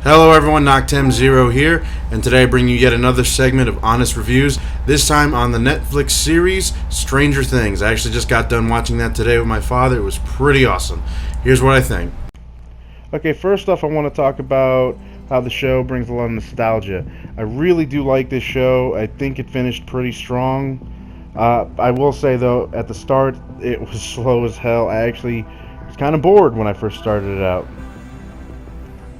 Hello everyone, Noctem0 here, and today I bring you yet another segment of honest reviews, this time on the Netflix series Stranger Things. I actually just got done watching that today with my father. It was pretty awesome. Here's what I think. Okay, first off, I want to talk about how the show brings a lot of nostalgia. I really do like this show. I think it finished pretty strong. I will say, though, at the start, it was slow as hell. I actually was kind of bored when I first started it out.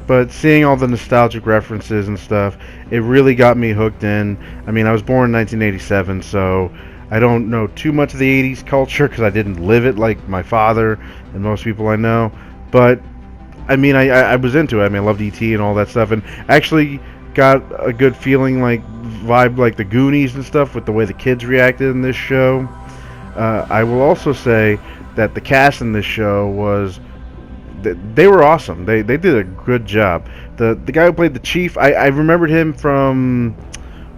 But seeing all the nostalgic references and stuff, it really got me hooked in. I mean, I was born in 1987, so I don't know too much of the 80s culture because I didn't live it like my father and most people I know. But I mean, I was into it. I mean, I loved E.T. and all that stuff, and actually got a good feeling, like vibe, like the Goonies and stuff, with the way the kids reacted in this show. I will also say that the cast in this show was they were awesome. They did a good job. The guy who played the chief, I remembered him from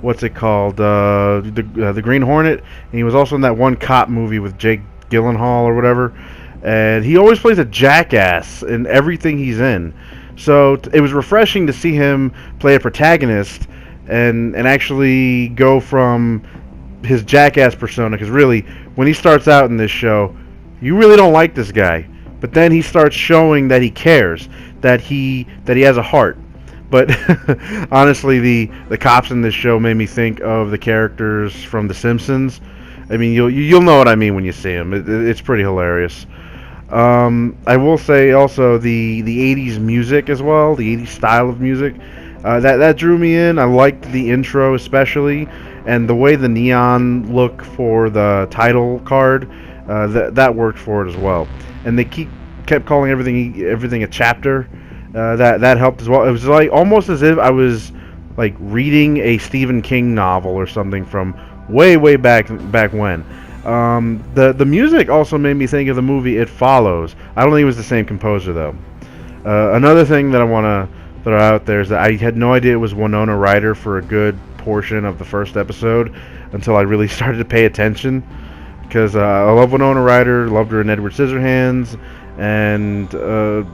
what's it called, the Green Hornet, and he was also in that one cop movie with Jake Gyllenhaal or whatever. And he always plays a jackass in everything he's in. So it was refreshing to see him play a protagonist and actually go from his jackass persona. Because really, when he starts out in this show, you really don't like this guy. But then he starts showing that he cares, that he has a heart. But honestly, the cops in this show made me think of the characters from The Simpsons. I mean, you'll know what I mean when you see them. It's pretty hilarious. I will say also the 80s music as well, the 80s style of music, that drew me in. I liked the intro especially, and the way the neon look for the title card, that worked for it as well. And they kept calling everything a chapter. That helped as well. It was like almost as if I was like reading a Stephen King novel or something from way back when. The music also made me think of the movie It Follows. I don't think it was the same composer though. Another thing that I want to throw out there is that I had no idea it was Winona Ryder for a good portion of the first episode until I really started to pay attention. Because I love Winona Ryder, loved her in Edward Scissorhands, and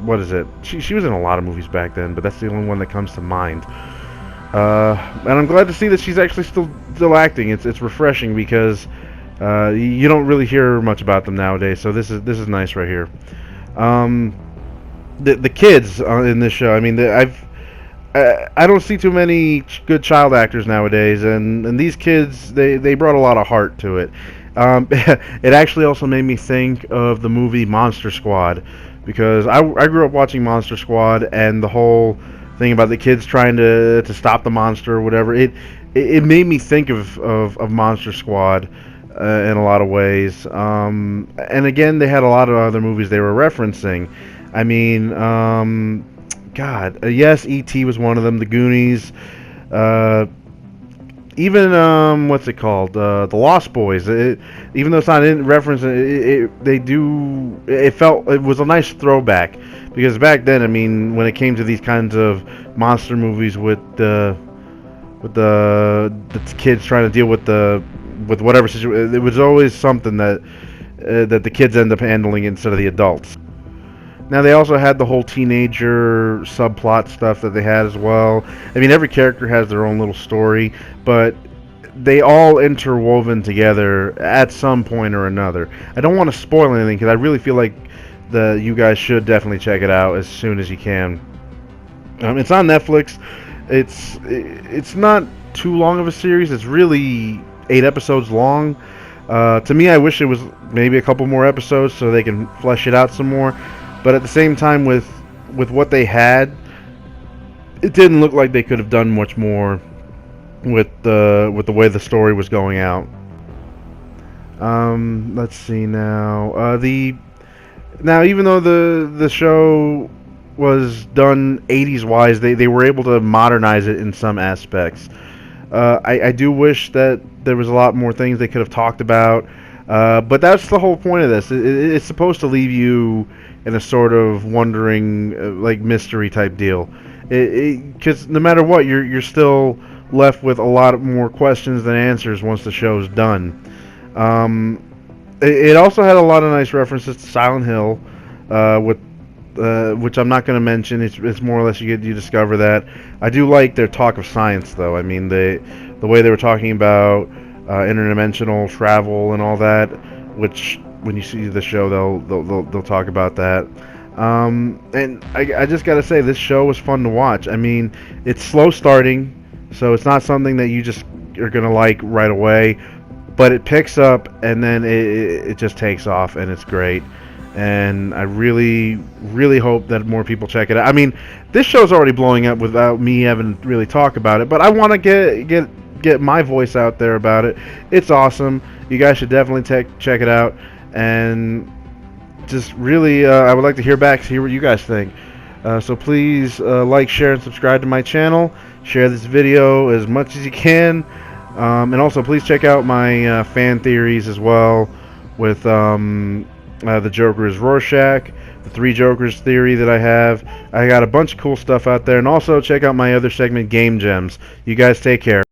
what is it? She was in a lot of movies back then, but that's the only one that comes to mind. And I'm glad to see that she's actually still acting. It's refreshing because you don't really hear much about them nowadays. So this is nice right here. The kids in this show. I mean, I don't see too many good child actors nowadays, and these kids they brought a lot of heart to it. It actually also made me think of the movie Monster Squad, because I grew up watching Monster Squad, and the whole thing about the kids trying to stop the monster or whatever, it made me think of Monster Squad in a lot of ways. And again, they had a lot of other movies they were referencing. I mean, yes, E.T. was one of them, the Goonies, even what's it called? The Lost Boys. Even though it's not in reference, it was a nice throwback, because back then, I mean, when it came to these kinds of monster movies with the kids trying to deal with whatever situation, it was always something that the kids end up handling instead of the adults. Now, they also had the whole teenager subplot stuff that they had as well. I mean, every character has their own little story, but they all interwoven together at some point or another. I don't want to spoil anything, because I really feel like you guys should definitely check it out as soon as you can. It's on Netflix. It's not too long of a series. It's really 8 episodes long. To me, I wish it was maybe a couple more episodes so they can flesh it out some more. But at the same time, with what they had, it didn't look like they could have done much more with the way the story was going out. Let's see now. Now, even though the show was done 80s wise, they were able to modernize it in some aspects. I do wish that there was a lot more things they could have talked about. But that's the whole point of this. It's supposed to leave you in a sort of wondering, like, mystery type deal. Because no matter what, you're still left with a lot more questions than answers once the show's done. It also had a lot of nice references to Silent Hill, with which I'm not going to mention. It's more or less you discover that. I do like their talk of science, though. I mean, the way they were talking about interdimensional travel and all that, which when you see the show, they'll talk about that. And I just got to say, this show was fun to watch. I mean, it's slow starting, so it's not something that you just are going to like right away, but it picks up and then it just takes off, and it's great. And I really, really hope that more people check it out. I mean, this show's already blowing up without me having to really talk about it, but I want to get my voice out there about it. It's awesome. You guys should definitely check it out. And just really, I would like to hear what you guys think. So please like, share, and subscribe to my channel. Share this video as much as you can. And also, please check out my fan theories as well with the Joker is Rorschach, the 3 Jokers theory that I have. I got a bunch of cool stuff out there. And also check out my other segment, Game Gems. You guys take care.